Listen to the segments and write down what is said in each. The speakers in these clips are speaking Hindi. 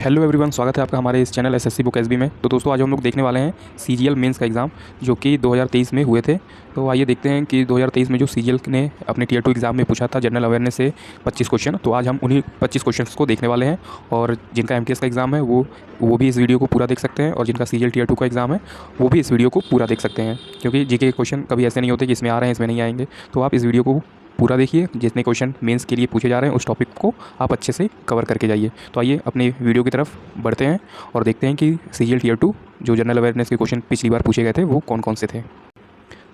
हेलो एवरीवन, स्वागत है आपका हमारे इस चैनल एसएससी बुक एसबी में। तो दोस्तों आज हम लोग देखने वाले हैं सीजीएल मेंस का एग्ज़ाम जो कि 2023 में हुए थे। तो आइए देखते हैं कि 2023 में जो सीजीएल ने अपने टियर 2 एग्ज़ाम में पूछा था जनरल अवेयरनेस से 25 क्वेश्चन, तो आज हम उन्हीं 25 क्वेश्चंस को देखने वाले हैं। और जिनका एमकेएस का एग्ज़ाम है वो भी इस वीडियो को पूरा देख सकते हैं, और जिनका सीजीएल टियर 2 का एग्ज़ाम है वो भी इस वीडियो को पूरा देख सकते हैं, क्योंकि जीके के क्वेश्चन कभी ऐसे नहीं होते कि इसमें आ रहे हैं इसमें नहीं आएंगे। तो आप इस वीडियो को पूरा देखिए, जितने क्वेश्चन मेंस के लिए पूछे जा रहे हैं उस टॉपिक को आप अच्छे से कवर करके जाइए। तो आइए अपने वीडियो की तरफ बढ़ते हैं और देखते हैं कि सीजीएल टियर 2 जो जनरल अवेयरनेस के क्वेश्चन पिछली बार पूछे गए थे वो कौन कौन से थे।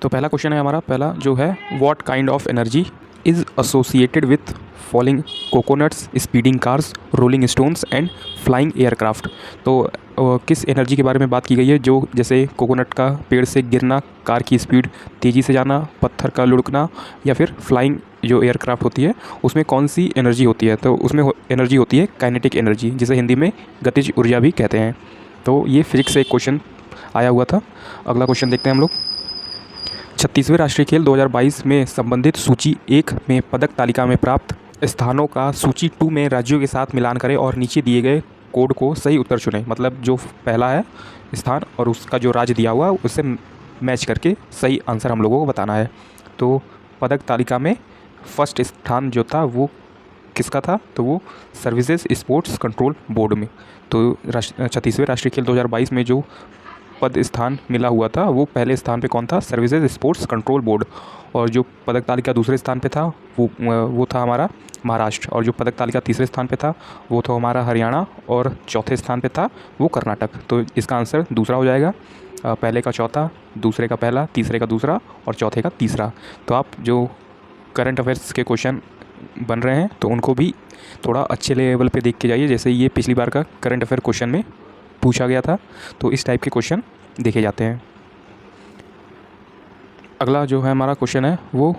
तो पहला क्वेश्चन है हमारा, पहला जो है, what kind of energy is associated with falling coconuts, speeding cars, rolling stones and flying aircraft. तो किस एनर्जी के बारे में बात की गई है, जो जैसे कोकोनट का पेड़ से गिरना, कार की स्पीड तेज़ी से जाना, पत्थर का लुढ़कना, या फिर फ्लाइंग जो एयरक्राफ्ट होती है उसमें कौन सी एनर्जी होती है। तो उसमें एनर्जी होती है काइनेटिक एनर्जी, जिसे हिंदी में गतिज ऊर्जा भी कहते हैं। तो ये फिजिक्स से एक क्वेश्चन आया हुआ था। अगला क्वेश्चन देखते हैं हम लोग। 36वें राष्ट्रीय खेल 2022 में संबंधित सूची 1 में पदक तालिका में प्राप्त स्थानों का सूची 2 में राज्यों के साथ मिलान करें और नीचे दिए गए कोड को सही उत्तर चुनें। मतलब जो पहला है स्थान और उसका जो राज्य दिया हुआ उससे मैच करके सही आंसर हम लोगों को बताना है। तो पदक तालिका में फर्स्ट स्थान जो था वो किसका था, तो वो सर्विसेज स्पोर्ट्स कंट्रोल बोर्ड में। तो 36वें राष्ट्रीय खेल 2022 में जो पद स्थान मिला हुआ था वो पहले स्थान पे कौन था, सर्विसेज स्पोर्ट्स कंट्रोल बोर्ड। और जो पदक तालिका दूसरे स्थान पे था वो था हमारा महाराष्ट्र। और जो पदक तालिका तीसरे स्थान पे था वो था हमारा हरियाणा। और चौथे स्थान पे था वो कर्नाटक। तो इसका आंसर दूसरा हो जाएगा। पहले का चौथा, दूसरे का पहला, तीसरे का दूसरा और चौथे का तीसरा। तो आप जो करंट अफेयर्स के क्वेश्चन बन रहे हैं तो उनको भी थोड़ा अच्छे लेवल पे देख के जाइए, जैसे ये पिछली बार का करंट अफेयर क्वेश्चन में पूछा गया था। तो इस टाइप के क्वेश्चन देखे जाते हैं। अगला जो है हमारा क्वेश्चन है वो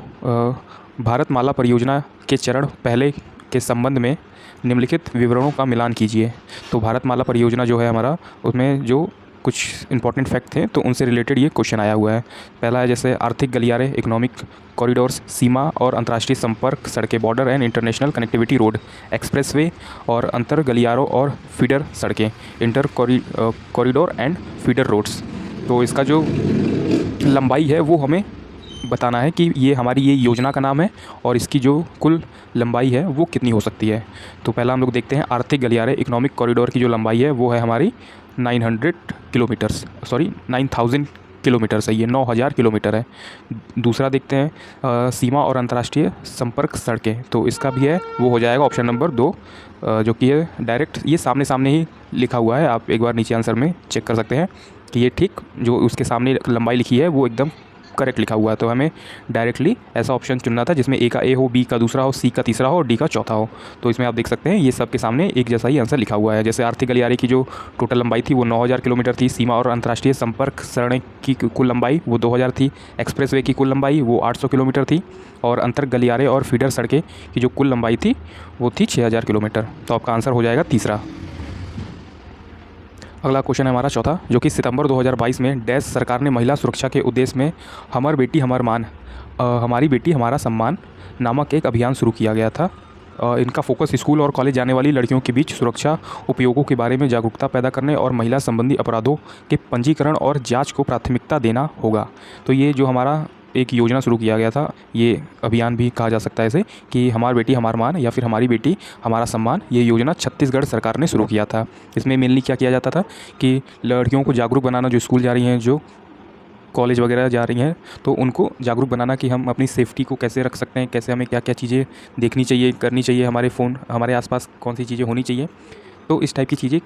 भारतमाला परियोजना के चरण पहले के संबंध में निम्नलिखित विवरणों का मिलान कीजिए। तो भारतमाला परियोजना जो है हमारा, उसमें जो कुछ इंपॉर्टेंट फैक्ट थे तो उनसे रिलेटेड ये क्वेश्चन आया हुआ है। पहला है जैसे आर्थिक गलियारे, इकोनॉमिक कॉरिडोर्स, सीमा और अंतर्राष्ट्रीय संपर्क सड़कें, border and international connectivity road, expressway और अंतर गलियारों और फीडर सड़कें, inter corridor and feeder roads. तो इसका जो लंबाई है वो हमें बताना है कि ये हमारी ये योजना का नाम है और इसकी जो कुल लंबाई है वो कितनी हो सकती है। तो पहला हम लोग देखते हैं आर्थिक गलियारे, इकोनॉमिक कॉरिडोर की जो लंबाई है वो है हमारी 900 किलोमीटर्स, सॉरी 9000 किलोमीटर्स है, ये 9000 किलोमीटर है। दूसरा देखते हैं सीमा और अंतर्राष्ट्रीय संपर्क सड़कें। तो इसका भी है, वो हो जाएगा ऑप्शन नंबर 2, जो कि है डायरेक्ट, ये सामने सामने ही लिखा हुआ है। आप एक बार नीचे आंसर में चेक कर सकते हैं कि ये ठीक जो उसके सामने लंबाई लिखी है वो एकदम करेक्ट लिखा हुआ है। तो हमें डायरेक्टली ऐसा ऑप्शन चुनना था जिसमें ए का ए हो, बी का दूसरा हो, सी का तीसरा हो और डी का चौथा हो। तो इसमें आप देख सकते हैं ये सब के सामने एक जैसा ही आंसर लिखा हुआ है। जैसे आर्थिक गलियारे की जो टोटल लंबाई थी वो 9000 किलोमीटर थी, सीमा और अंतर्राष्ट्रीय संपर्क सड़क की कुल लंबाई वो 2000 थी, एक्सप्रेसवे की कुल लंबाई वो 800 किलोमीटर थी, और अंतर गलियारे और फीडर सड़कें की जो कुल लंबाई थी वो थी 6000 किलोमीटर। तो आपका आंसर हो जाएगा तीसरा। अगला क्वेश्चन है हमारा चौथा, जो कि सितंबर 2022 में डैश सरकार ने महिला सुरक्षा के उद्देश्य में हमर बेटी हमर मान, हमारी बेटी हमारा सम्मान नामक एक अभियान शुरू किया गया था। इनका फोकस स्कूल और कॉलेज जाने वाली लड़कियों के बीच सुरक्षा उपयोगों के बारे में जागरूकता पैदा करने और महिला संबंधी अपराधों के पंजीकरण और जांच को प्राथमिकता देना होगा। तो ये जो हमारा एक योजना शुरू किया गया था, ये अभियान भी कहा जा सकता है इसे, कि हमारी बेटी हमार मान या फिर हमारी बेटी हमारा सम्मान, ये योजना छत्तीसगढ़ सरकार ने शुरू किया था। इसमें मेनली क्या किया जाता था कि लड़कियों को जागरूक बनाना, जो स्कूल जा रही हैं, जो कॉलेज वगैरह जा रही हैं, तो उनको जागरूक बनाना कि हम अपनी सेफ्टी को कैसे रख सकते हैं, कैसे हमें क्या क्या चीज़ें देखनी चाहिए, करनी चाहिए, हमारे फ़ोन, हमारे आसपास कौन सी चीज़ें होनी चाहिए। तो इस टाइप की चीज़ें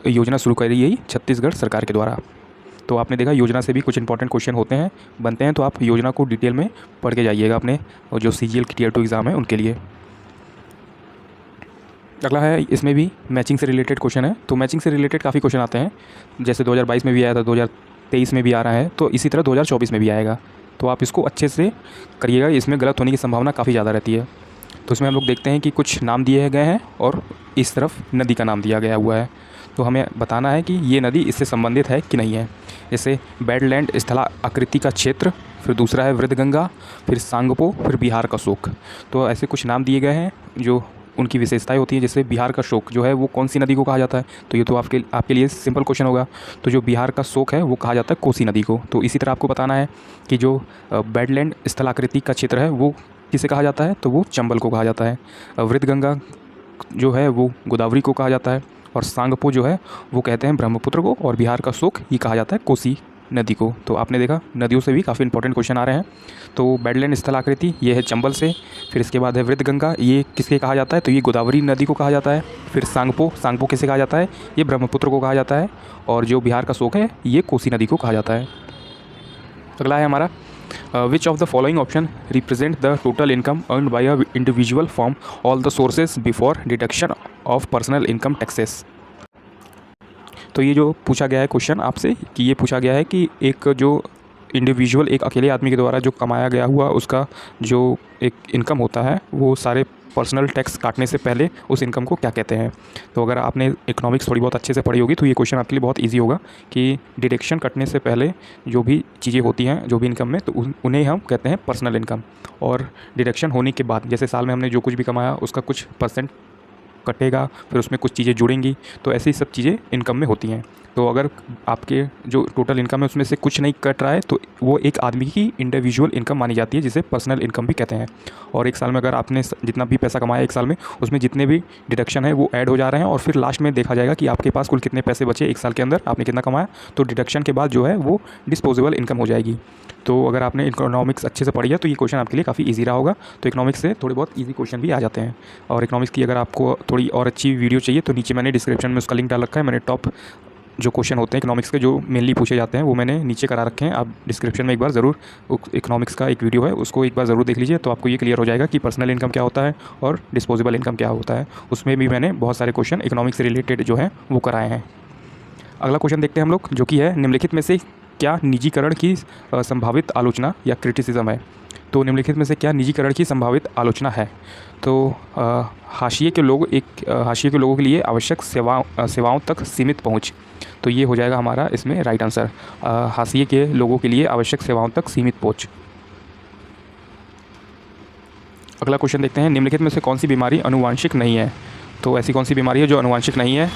योजना शुरू करी गई छत्तीसगढ़ सरकार के द्वारा। तो आपने देखा योजना से भी कुछ इंपॉर्टेंट क्वेश्चन होते हैं, बनते हैं। तो आप योजना को डिटेल में पढ़ के जाइएगा अपने, और जो सीजीएल की टियर 2 एग्ज़ाम है उनके लिए। अगला है, इसमें भी मैचिंग से रिलेटेड क्वेश्चन है। तो मैचिंग से रिलेटेड काफ़ी क्वेश्चन आते हैं, जैसे 2022 में भी आया था, 2023 में भी आ रहा है, तो इसी तरह 2024 में भी आएगा। तो आप इसको अच्छे से करिएगा, इसमें गलत होने की संभावना काफ़ी ज़्यादा रहती है। तो इसमें हम लोग देखते हैं कि कुछ नाम दिए गए हैं और इस तरफ नदी का नाम दिया गया हुआ है। तो हमें बताना है कि ये नदी इससे संबंधित है कि नहीं है। जैसे बैडलैंड स्थला आकृति का क्षेत्र, फिर दूसरा है वृद्धगंगा, फिर सांगपो, फिर बिहार का शोक। तो ऐसे कुछ नाम दिए गए हैं जो उनकी विशेषताएं होती हैं। जैसे बिहार का शोक जो है वो कौन सी नदी को कहा जाता है, तो ये तो आपके लिए सिंपल क्वेश्चन होगा। तो जो बिहार का शोक है वो कहा जाता है कोसी नदी को। तो इसी तरह आपको बताना है कि जो बेडलैंड स्थलाकृति का क्षेत्र है वो किसे कहा जाता है, तो वो चंबल को कहा जाता है। वृद्धगंगा जो है वो गोदावरी को कहा जाता है, और सांगपो जो है वो कहते हैं ब्रह्मपुत्र को, और बिहार का शोक ये कहा जाता है कोसी नदी को। तो आपने देखा नदियों से भी काफ़ी इंपॉर्टेंट क्वेश्चन आ रहे हैं। तो बेडलैंड स्थलाकृति ये है चंबल से, फिर इसके बाद है वृद्धगंगा, ये किसके कहा जाता है, तो ये गोदावरी नदी को कहा जाता है। फिर सांगपो किसे कहा जाता है, ये ब्रह्मपुत्र को कहा जाता है, और जो बिहार का शोक है ये कोसी नदी को कहा जाता है। अगला है हमारा which of the following option represent the total income earned bye a individual from all the sources before deduction of personal income taxes. तो ये जो पूछा गया है क्वेश्चन आपसे, कि ये पूछा गया है कि एक जो इंडिविजुअल, एक अकेले आदमी के द्वारा जो कमाया गया हुआ उसका जो एक इनकम होता है वो सारे पर्सनल टैक्स काटने से पहले उस इनकम को क्या कहते हैं। तो अगर आपने इकोनॉमिक्स थोड़ी बहुत अच्छे से पढ़ी होगी तो ये क्वेश्चन आपके लिए बहुत इजी होगा कि डिडक्शन कटने से पहले जो भी चीज़ें होती हैं जो भी इनकम में, तो उन्हें हम कहते हैं पर्सनल इनकम। और डिडक्शन होने के बाद जैसे साल में हमने जो कुछ भी कमाया उसका कुछ परसेंट कटेगा, फिर उसमें कुछ चीज़ें जुड़ेंगी, तो ऐसी सब चीज़ें इनकम में होती हैं। तो अगर आपके जो टोटल इनकम है उसमें से कुछ नहीं कट रहा है तो वो एक आदमी की इंडिविजुअल इनकम मानी जाती है, जिसे पर्सनल इनकम भी कहते हैं। और एक साल में अगर आपने जितना भी पैसा कमाया एक साल में, उसमें जितने भी डिडक्शन है वो ऐड हो जा रहे हैं, और फिर लास्ट में देखा जाएगा कि आपके पास कुल कितने पैसे बचे एक साल के अंदर, आपने कितना कमाया, तो डिडक्शन के बाद जो है वो डिस्पोजेबल इनकम हो जाएगी। तो अगर आपने इकोनॉमिक्स अच्छे से पढ़ी है तो ये क्वेश्चन आपके लिए काफ़ी इजी रहा होगा। तो इकोनॉमिक्स से थोड़े बहुत इजी क्वेश्चन भी आ जाते हैं। और इकोनॉमिक्स की अगर आपको थोड़ी और अच्छी वीडियो चाहिए तो नीचे मैंने डिस्क्रिप्शन में उसका लिंक डाल रखा है। मैंने टॉप जो क्वेश्चन होते हैं इकोनॉमिक्स के जो मेनली पूछे जाते हैं वो मैंने नीचे करा रखे हैं। आप डिस्क्रिप्शन में एक बार ज़रूर इकोनॉमिक्स का एक वीडियो है उसको एक बार ज़रूर देख लीजिए, तो आपको ये क्लियर हो जाएगा कि पर्सनल इनकम क्या होता है और डिस्पोजेबल इनकम क्या होता है। उसमें भी मैंने बहुत सारे क्वेश्चन इकोनॉमिक्स से रिलेटेड जो है वो कराए हैं। अगला क्वेश्चन देखते हैं हम लोग, जो कि है निम्नलिखित में से क्या निजीकरण की संभावित आलोचना या क्रिटिसिज्म है। तो निम्नलिखित में से क्या निजीकरण की संभावित आलोचना है। तो हाशिए के लोगों के लिए आवश्यक सेवाओं तक सीमित पहुंच, तो ये हो जाएगा हमारा इसमें राइट आंसर। हाशिए के लोगों के लिए आवश्यक सेवाओं तक सीमित पहुंच। अगला क्वेश्चन देखते हैं, निम्नलिखित में से कौन सी बीमारी आनुवांशिक नहीं है। तो ऐसी कौन सी बीमारी है जो आनुवांशिक नहीं है।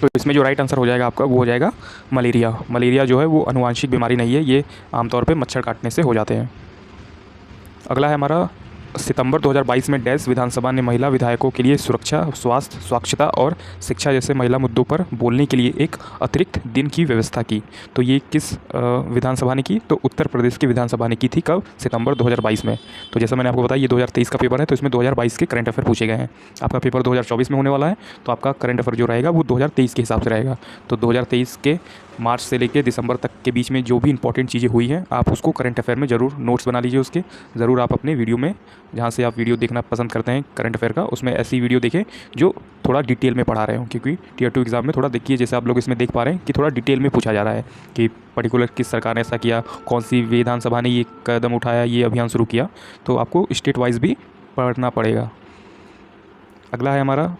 तो इसमें जो राइट आंसर हो जाएगा आपका वो हो जाएगा मलेरिया। मलेरिया जो है वो आनुवांशिक बीमारी नहीं है, ये आमतौर पे मच्छर काटने से हो जाते हैं। अगला है हमारा, सितंबर 2022 में डैश विधानसभा ने महिला विधायकों के लिए सुरक्षा, स्वास्थ्य, स्वच्छता और शिक्षा जैसे महिला मुद्दों पर बोलने के लिए एक अतिरिक्त दिन की व्यवस्था की। तो ये किस विधानसभा ने की, तो उत्तर प्रदेश की विधानसभा ने की थी। कब, सितंबर 2022 में। तो जैसा मैंने आपको बताया ये 2023 का पेपर है, तो इसमें 2022 के करंट अफेयर पूछे गए हैं। आपका पेपर 2024 में होने वाला है, तो आपका करंट अफेयर जो रहेगा वो 2023 के हिसाब से रहेगा। तो 2023 के मार्च से लेकर दिसंबर तक के बीच में जो भी इंपॉर्टेंट चीज़ें हुई हैं आप उसको करंट अफेयर में ज़रूर नोट्स बना लीजिए। उसके ज़रूर आप अपने वीडियो में, जहाँ से आप वीडियो देखना पसंद करते हैं करंट अफेयर का, उसमें ऐसी वीडियो देखें जो थोड़ा डिटेल में पढ़ा रहे हो, क्योंकि टियर 2 एग्जाम में थोड़ा देखिए, जैसे आप लोग इसमें देख पा रहे हैं कि थोड़ा डिटेल में पूछा जा रहा है कि पर्टिकुलर किस सरकार ने ऐसा किया, कौन सी विधानसभा ने ये कदम उठाया, ये अभियान शुरू किया। तो आपको स्टेट वाइज भी पढ़ना पड़ेगा। अगला है हमारा,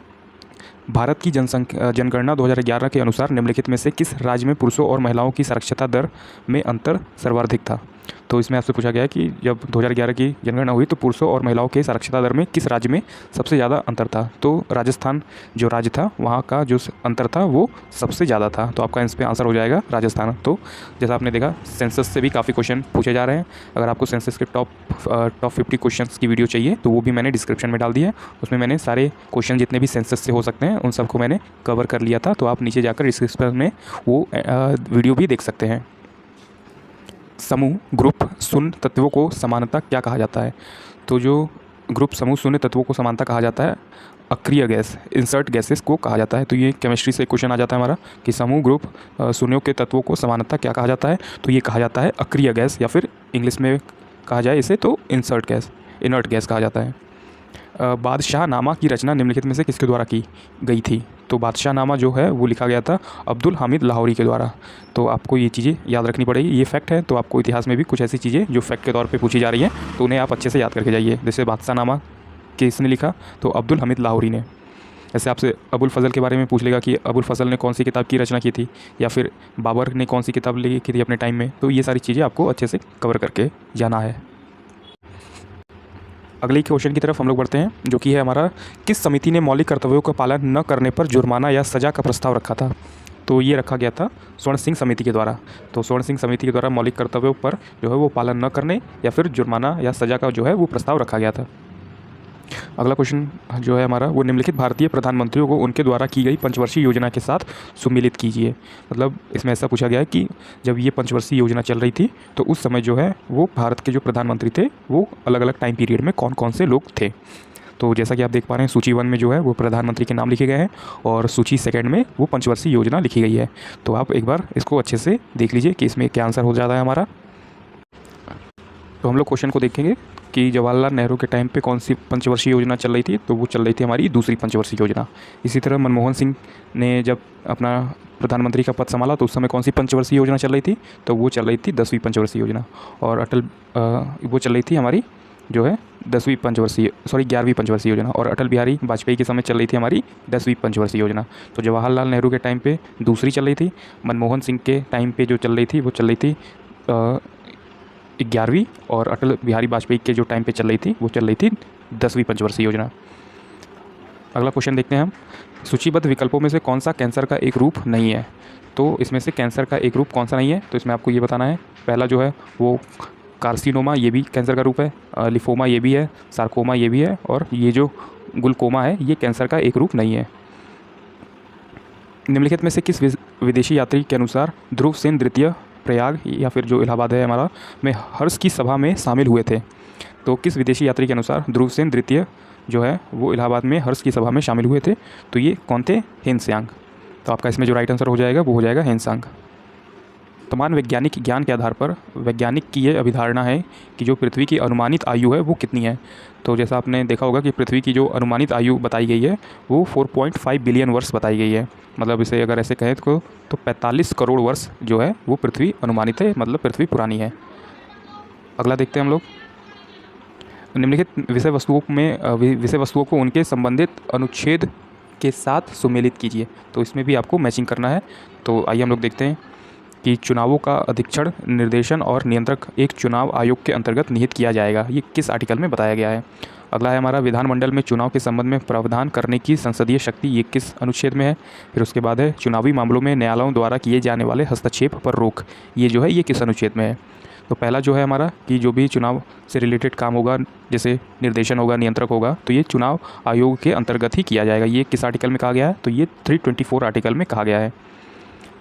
भारत की जनगणना 2011 के अनुसार निम्नलिखित में से किस राज्य में पुरुषों और महिलाओं की साक्षरता दर में अंतर सर्वाधिक था। तो इसमें आपसे पूछा गया है कि जब 2011 की जनगणना हुई तो पुरुषों और महिलाओं के साक्षरता दर में किस राज्य में सबसे ज़्यादा अंतर था। तो राजस्थान जो राज्य था वहाँ का जो अंतर था वो सबसे ज़्यादा था। तो आपका इस पर आंसर हो जाएगा राजस्थान। तो जैसा आपने देखा सेंसस से भी काफ़ी क्वेश्चन पूछे जा रहे हैं। अगर आपको सेंसस के टॉप 50 क्वेश्चंस की वीडियो चाहिए तो वो भी मैंने डिस्क्रिप्शन में डाल दी है। उसमें मैंने सारे क्वेश्चन जितने भी सेंसस से हो सकते हैं उन सबको मैंने कवर कर लिया था। तो आप नीचे जाकर डिस्क्रिप्शन में वो वीडियो भी देख सकते हैं। समूह, ग्रुप, शून्य तत्वों को समानता क्या कहा जाता है। तो जो ग्रुप, समूह, शून्य तत्वों को समानता कहा जाता है, अक्रिय गैस, इंसर्ट गैसेस को कहा जाता है। तो ये केमिस्ट्री से क्वेश्चन आ जाता है हमारा कि समूह, ग्रुप, शून्यों के तत्वों को समानता क्या कहा जाता है। तो ये कहा जाता है अक्रिय गैस, या फिर इंग्लिश में कहा जाए इसे तो इनर्ट गैस कहा जाता है। बादशाहनामा की रचना निम्नलिखित में से किसके द्वारा की गई थी। तो बादशाहनामा जो है वो लिखा गया था अब्दुल हामिद लाहौरी के द्वारा। तो आपको ये चीज़ें याद रखनी पड़ेगी। ये फैक्ट है, तो आपको इतिहास में भी कुछ ऐसी चीज़ें जो फैक्ट के तौर पे पूछी जा रही हैं तो उन्हें आप अच्छे से याद करके जाइए। जैसे बादशाहनामा किसने लिखा, तो अब्दुल हामिद लाहौरी ने। ऐसे आपसे अबुल फजल के बारे में पूछ लेगा कि अबुल फजल ने कौन सी किताब की रचना की थी, या फिर बाबर ने कौन सी किताब लिखी थी अपने टाइम में। तो ये सारी चीज़ें आपको अच्छे से कवर करके जाना है। अगले क्वेश्चन की तरफ हम लोग बढ़ते हैं, जो कि है हमारा, किस समिति ने मौलिक कर्तव्यों का पालन न करने पर जुर्माना या सज़ा का प्रस्ताव रखा था? तो ये रखा गया था स्वर्ण सिंह समिति के द्वारा। तो स्वर्ण सिंह समिति के द्वारा मौलिक कर्तव्यों पर जो है वो पालन न करने या फिर जुर्माना या सज़ा का जो है वो प्रस्ताव रखा गया था। अगला क्वेश्चन जो है हमारा, वो निम्नलिखित भारतीय प्रधानमंत्रियों को उनके द्वारा की गई पंचवर्षीय योजना के साथ सुमेलित कीजिए। मतलब इसमें ऐसा पूछा गया है कि जब ये पंचवर्षीय योजना चल रही थी तो उस समय जो है वो भारत के जो प्रधानमंत्री थे वो अलग अलग टाइम पीरियड में कौन कौन से लोग थे। तो जैसा कि आप देख पा रहे हैं, सूची 1 में जो है वो प्रधानमंत्री के नाम लिखे गए हैं और सूची 2 में वो पंचवर्षीय योजना लिखी गई है। तो आप एक बार इसको अच्छे से देख लीजिए कि इसमें क्या आंसर हो जाता है हमारा। तो हम लोग क्वेश्चन को देखेंगे कि जवाहरलाल नेहरू के टाइम पे कौन सी पंचवर्षीय योजना चल रही थी। तो वो चल रही थी हमारी दूसरी पंचवर्षीय योजना। इसी तरह मनमोहन सिंह ने जब अपना प्रधानमंत्री का पद संभाला तो उस समय कौन सी पंचवर्षीय योजना चल रही थी? तो वो चल रही थी 10वीं पंचवर्षीय योजना। और वो चल रही थी हमारी जो है 11वीं पंचवर्षीय योजना। और अटल बिहारी वाजपेयी के समय चल रही थी हमारी 10वीं पंचवर्षीय योजना। तो जवाहरलाल नेहरू के टाइम पे दूसरी चल रही थी, मनमोहन सिंह के टाइम पे जो चल रही थी वो चल रही थी 11वीं, और अटल बिहारी वाजपेयी के जो टाइम पे चल रही थी वो चल रही थी 10वीं पंचवर्षीय योजना। अगला क्वेश्चन देखते हैं हम, सूचीबद्ध विकल्पों में से कौन सा कैंसर का एक रूप नहीं है? तो इसमें से कैंसर का एक रूप कौन सा नहीं है? तो इसमें आपको ये बताना है। पहला जो है वो कार्सिनोमा, ये भी कैंसर का रूप है, लिफोमा ये भी है, सार्कोमा ये भी है, और ये जो ग्लूकोमा है ये कैंसर का एक रूप नहीं है। निम्नलिखित में से किस विदेशी यात्री के अनुसार ध्रुव सेन द्वितीय प्रयाग या फिर जो इलाहाबाद है हमारा में हर्ष की सभा में शामिल हुए थे? तो किस विदेशी यात्री के अनुसार ध्रुव सेन द्वितीय जो है वो इलाहाबाद में हर्ष की सभा में शामिल हुए थे? तो ये कौन थे? हेनसांग। तो आपका इसमें जो राइट आंसर हो जाएगा वो हो जाएगा हेनसांग। वर्तमान वैज्ञानिक ज्ञान के आधार पर वैज्ञानिक की ये अभिधारणा है कि जो पृथ्वी की अनुमानित आयु है वो कितनी है? तो जैसा आपने देखा होगा कि पृथ्वी की जो अनुमानित आयु बताई गई है वो 4.5 बिलियन वर्ष बताई गई है। मतलब इसे अगर ऐसे कहें तो 45 करोड़ वर्ष जो है वो पृथ्वी अनुमानित है, मतलब पृथ्वी पुरानी है। अगला देखते हैं हम लोग, निम्नलिखित विषय वस्तुओं को उनके संबंधित अनुच्छेद के साथ सुमेलित कीजिए। तो इसमें भी आपको मैचिंग करना है। तो आइए हम लोग देखते हैं कि चुनावों का अधीक्षण, निर्देशन और नियंत्रक एक चुनाव आयोग के अंतर्गत निहित किया जाएगा। ये किस आर्टिकल में बताया गया है? अगला है हमारा, विधानमंडल में चुनाव के संबंध में प्रावधान करने की संसदीय शक्ति, ये किस अनुच्छेद में है? फिर उसके बाद है चुनावी मामलों में न्यायालयों द्वारा किए जाने वाले हस्तक्षेप पर रोक, ये जो है ये किस अनुच्छेद में है? तो पहला जो है हमारा कि जो भी चुनाव से रिलेटेड काम होगा, जैसे निर्देशन होगा, नियंत्रक होगा, तो ये चुनाव आयोग के अंतर्गत ही किया जाएगा। ये किस आर्टिकल में कहा गया है? तो ये 324 आर्टिकल में कहा गया है।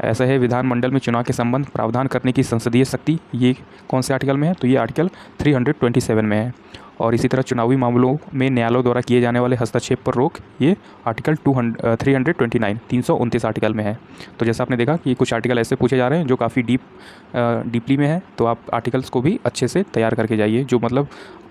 ऐसा है, विधानमंडल में चुनाव के संबंध प्रावधान करने की संसदीय शक्ति, ये कौन से आर्टिकल में है? तो ये आर्टिकल 327 में है। और इसी तरह चुनावी मामलों में न्यायालयों द्वारा किए जाने वाले हस्तक्षेप पर रोक, ये आर्टिकल 329 आर्टिकल में है। तो जैसा आपने देखा कि कुछ आर्टिकल ऐसे पूछे जा रहे हैं जो काफ़ी डीपली में है, तो आप आर्टिकल्स को भी अच्छे से तैयार करके जाइए। जो मतलब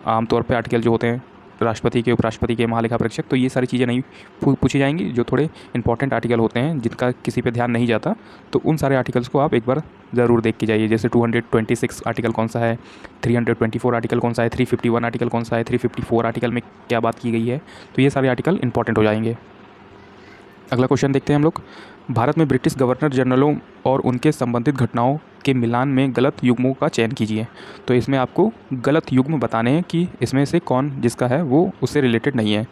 आमतौर पर आर्टिकल जो होते हैं राष्ट्रपति के, उपराष्ट्रपति के, महालेखा परीक्षक, तो ये सारी चीज़ें नहीं पूछी जाएंगी। जो थोड़े इंपॉर्टेंट आर्टिकल होते हैं जिनका किसी पे ध्यान नहीं जाता, तो उन सारे आर्टिकल्स को आप एक बार ज़रूर देख के जाइए। जैसे 226 आर्टिकल कौन सा है, 324 आर्टिकल कौन सा है, 351 आर्टिकल कौन सा है, 354 आर्टिकल में क्या बात की गई है, तो ये सारे आर्टिकल इंपॉर्टेंट हो जाएंगे। अगला क्वेश्चन देखते हैं हम लोग, भारत में ब्रिटिश गवर्नर जनरलों और उनके संबंधित घटनाओं के मिलान में गलत युग्मों का चयन कीजिए। तो इसमें आपको गलत युग्म बताने हैं कि इसमें से कौन जिसका है वो उससे रिलेटेड नहीं है।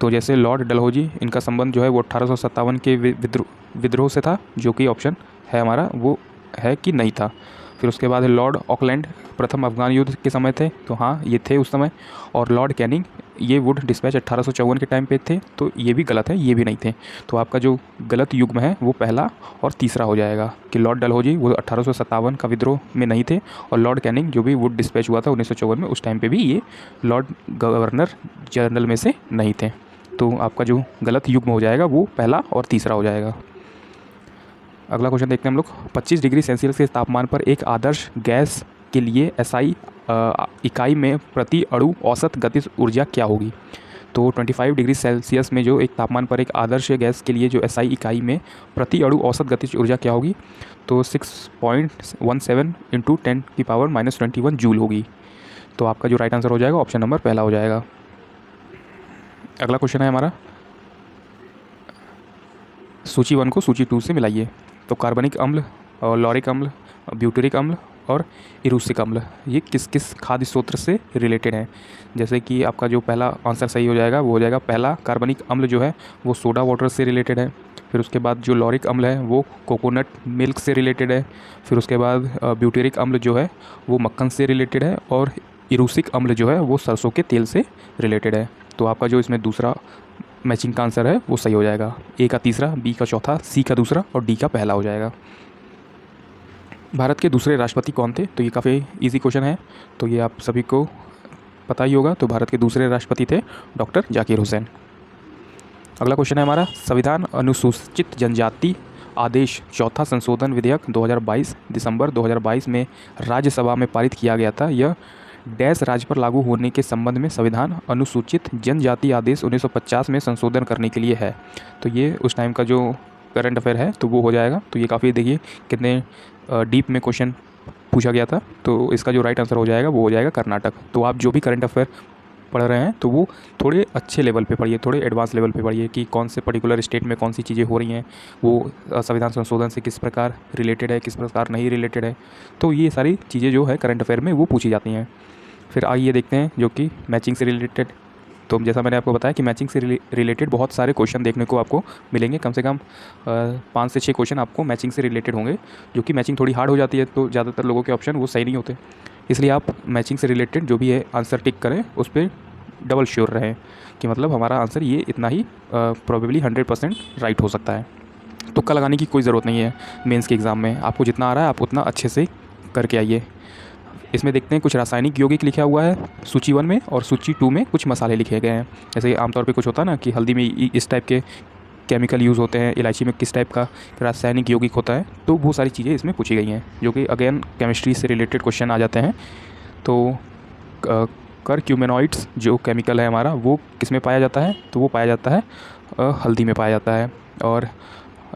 तो जैसे लॉर्ड डलहौजी, इनका संबंध जो है वो 1857 के विद्रोह से था, जो कि ऑप्शन है हमारा वो है कि नहीं था। फिर उसके बाद लॉर्ड ऑकलैंड, प्रथम अफगान युद्ध के समय थे, तो हाँ ये थे उस समय। और लॉर्ड कैनिंग, ये वुड डिस्पैच 1854 के टाइम पे थे, तो ये भी गलत है, ये भी नहीं थे। तो आपका जो गलत युग्म है वो पहला और तीसरा हो जाएगा कि लॉर्ड डलहौजी वो 1857 का विद्रोह में नहीं थे, और लॉर्ड कैनिंग जो भी वुड डिस्पैच हुआ था 1954 में, उस टाइम पे भी ये लॉर्ड गवर्नर जनरल में से नहीं थे। तो आपका जो गलत युग्म हो जाएगा वो पहला और तीसरा हो जाएगा। अगला क्वेश्चन देखते हैं हम लोग, 25 डिग्री सेल्सियस के तापमान पर एक आदर्श गैस के लिए SI इकाई में प्रति अणु औसत गतिज ऊर्जा क्या होगी? तो 25 डिग्री सेल्सियस में जो एक तापमान पर एक आदर्श गैस के लिए जो SI इकाई में प्रति अणु औसत गतिज ऊर्जा क्या होगी? तो 6.17 × 10⁻⁻21 जूल होगी। तो आपका जो राइट आंसर हो जाएगा ऑप्शन नंबर पहला हो जाएगा। अगला क्वेश्चन है हमारा, सूची 1 को सूची 2 से मिलाइए। तो कार्बनिक अम्ल और लॉरिक अम्ल, ब्यूटेरिक अम्ल और इरूसिक अम्ल ये किस किस खाद्य स्रोत से रिलेटेड हैं। जैसे कि आपका जो पहला आंसर सही हो जाएगा वो हो जाएगा पहला, कार्बनिक अम्ल जो है वो सोडा वाटर से रिलेटेड है। फिर उसके बाद जो लॉरिक अम्ल है वो कोकोनट मिल्क से रिलेटेड है। फिर उसके बाद ब्यूटेरिक अम्ल जो है वो मक्खन से रिलेटेड है। और इरूसिक अम्ल जो है वो सरसों के तेल से रिलेटेड है। तो आपका जो इसमें दूसरा मैचिंग का आंसर है वो सही हो जाएगा। ए का तीसरा, बी का चौथा, सी का दूसरा और डी का पहला हो जाएगा। भारत के दूसरे राष्ट्रपति कौन थे? तो ये काफ़ी इजी क्वेश्चन है, तो ये आप सभी को पता ही होगा। तो भारत के दूसरे राष्ट्रपति थे डॉक्टर जाकिर हुसैन। अगला क्वेश्चन है हमारा, संविधान अनुसूचित जनजाति आदेश चौथा संशोधन विधेयक 2022 दिसंबर 2022 में राज्यसभा में पारित किया गया था। यह डैश राज्य पर लागू होने के संबंध में संविधान अनुसूचित जनजाति आदेश 1950 में संशोधन करने के लिए है। तो ये उस टाइम का जो करंट अफेयर है तो वो हो जाएगा। तो ये काफ़ी देखिए कितने डीप में क्वेश्चन पूछा गया था। तो इसका जो राइट आंसर हो जाएगा वो हो जाएगा कर्नाटक। तो आप जो भी करंट अफेयर पढ़ रहे हैं तो वो थोड़े अच्छे लेवल पे पढ़िए, थोड़े एडवांस लेवल पे पढ़िए कि कौन से पर्टिकुलर स्टेट में कौन सी चीज़ें हो रही हैं, वो संविधान संशोधन से किस प्रकार रिलेटेड है, किस प्रकार नहीं रिलेटेड है। तो ये सारी चीज़ें जो है करंट अफेयर में वो पूछी जाती हैं। फिर आइए देखते हैं जो कि मैचिंग से रिलेटेड। तो जैसा मैंने आपको बताया कि मैचिंग से रिलेटेड बहुत सारे क्वेश्चन देखने को आपको मिलेंगे। कम से कम 5 से 6 क्वेश्चन आपको मैचिंग से रिलेटेड होंगे, जो कि मैचिंग थोड़ी हार्ड हो जाती है तो ज़्यादातर लोगों के ऑप्शन वो सही नहीं होते। इसलिए आप मैचिंग से रिलेटेड जो भी है आंसर टिक करें, उस पर डबल श्योर रहें कि मतलब हमारा आंसर ये इतना ही प्रोबेबली 100% राइट हो सकता है। तुक्का लगाने की कोई ज़रूरत नहीं है मेंस के एग्ज़ाम में। आपको जितना आ रहा है आप उतना अच्छे से करके आइए। इसमें देखते हैं कुछ रासायनिक यौगिक लिखा हुआ है सूची 1 में, और सूची 2 में कुछ मसाले लिखे गए हैं। जैसे आमतौर पे कुछ होता है ना कि हल्दी में इस टाइप के केमिकल यूज़ होते हैं, इलायची में किस टाइप का रासायनिक यौगिक होता है। तो वो सारी चीज़ें इसमें पूछी गई हैं, जो कि अगेन केमिस्ट्री से रिलेटेड क्वेश्चन आ जाते हैं। तो करक्यूमेनॉइड्स जो केमिकल है हमारा वो किस में पाया जाता है? तो वो पाया जाता है हल्दी में पाया जाता है। और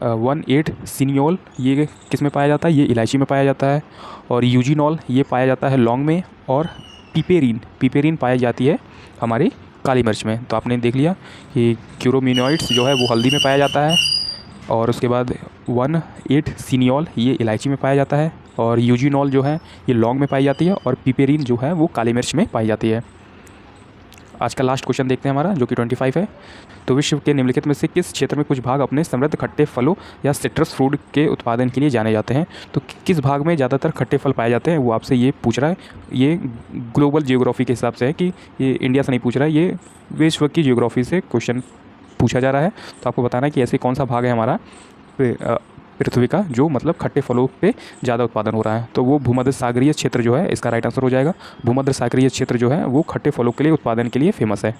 1,8-सिनियोल ये किस में पाया जाता है? ये इलायची में पाया जाता है। और यूजीनॉल ये पाया जाता है लौंग में। और पिपेरिन पाई जाती है हमारी काली मिर्च में। तो आपने देख लिया कि क्यूरोमिनॉइड्स जो है वो हल्दी में पाया जाता है। और उसके बाद 1,8-सिनियोल ये इलायची में पाया जाता है। और यूजीनॉल जो है ये लौंग में पाई जाती है। और पिपेरिन जो है वो काली मिर्च में पाई जाती है। आज का लास्ट क्वेश्चन देखते हैं हमारा, जो कि 25 है। तो विश्व के निम्नलिखित में से किस क्षेत्र में कुछ भाग अपने समृद्ध खट्टे फलों या सिट्रस फ्रूट के उत्पादन के लिए जाने जाते हैं? तो किस भाग में ज़्यादातर खट्टे फल पाए जाते हैं वो आपसे ये पूछ रहा है। ये ग्लोबल जियोग्राफी के हिसाब से है कि ये इंडिया से नहीं पूछ रहा है, ये विश्व की जियोग्राफी से क्वेश्चन पूछा जा रहा है। तो आपको बताना है कि ऐसे कौन सा भाग है हमारा पृथ्वी का जो मतलब खट्टे फलों पे ज़्यादा उत्पादन हो रहा है। तो वो भूमध्य सागरीय क्षेत्र जो है इसका राइट आंसर हो जाएगा। भूमध्य सागरीय क्षेत्र जो है वो खट्टे फलों के लिए उत्पादन के लिए फेमस है।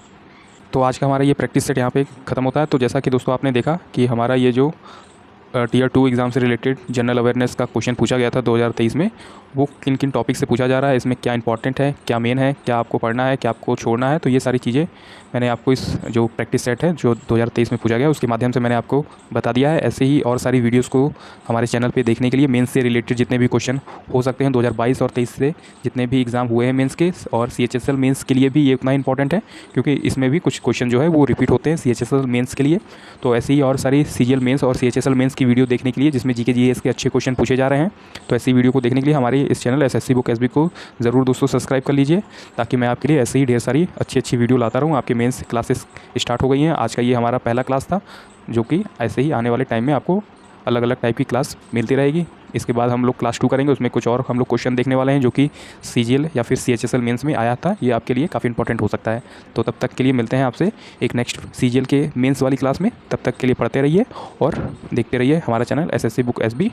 तो आज का हमारा ये प्रैक्टिस सेट यहाँ पे ख़त्म होता है। तो जैसा कि दोस्तों आपने देखा कि हमारा ये जो टीयर 2 एग्ज़ाम से रिलेटेड जनरल अवेयरनेस का क्वेश्चन पूछा गया था 2023 में, वो किन किन टॉपिक से पूछा जा रहा है, इसमें क्या इंपॉर्टेंट है, क्या मेन है, क्या आपको पढ़ना है, क्या आपको छोड़ना है। तो ये सारी चीज़ें मैंने आपको इस जो प्रैक्टिस सेट है जो 2023 में पूछा गया उसके माध्यम से मैंने आपको बता दिया है। ऐसे ही और सारी वीडियोज़ को हमारे चैनल पर देखने के लिए मेंस से रिलेटेड जितने भी क्वेश्चन हो सकते हैं 2022 और 23 से जितने भी एग्ज़ाम हुए हैं मेंस के, और CHSL मेंस के लिए भी ये उतना इंपॉर्टेंट है क्योंकि इसमें भी कुछ क्वेश्चन जो है वो रिपीट होते हैं CHSL मेंस के लिए। तो ऐसे ही और सारी CGL मेंस और CHSL मेंस की वीडियो देखने के लिए जिसमें GK GS के अच्छे क्वेश्चन पूछे जा रहे हैं, तो ऐसी वीडियो को देखने के लिए हमारे इस चैनल SSC बुक SB को ज़रूर दोस्तों सब्सक्राइब कर लीजिए, ताकि मैं आपके लिए ऐसे ही ढेर सारी अच्छी वीडियो लाता रहूँ। आपके मेंस क्लासेस स्टार्ट हो गई हैं। आज का ये हमारा पहला क्लास था, जो कि ऐसे ही आने वाले टाइम में आपको अलग अलग टाइप की क्लास मिलती रहेगी। इसके बाद हम लोग क्लास 2 करेंगे, उसमें कुछ और हम लोग क्वेश्चन देखने वाले हैं जो कि CGL या फिर CHSL मेंस में आया था। ये आपके लिए काफ़ी इंपॉर्टेंट हो सकता है। तो तब तक के लिए मिलते हैं आपसे एक नेक्स्ट CGL के मेंस वाली क्लास में। तब तक के लिए पढ़ते रहिए और देखते रहिए हमारा चैनल SSC बुक SB।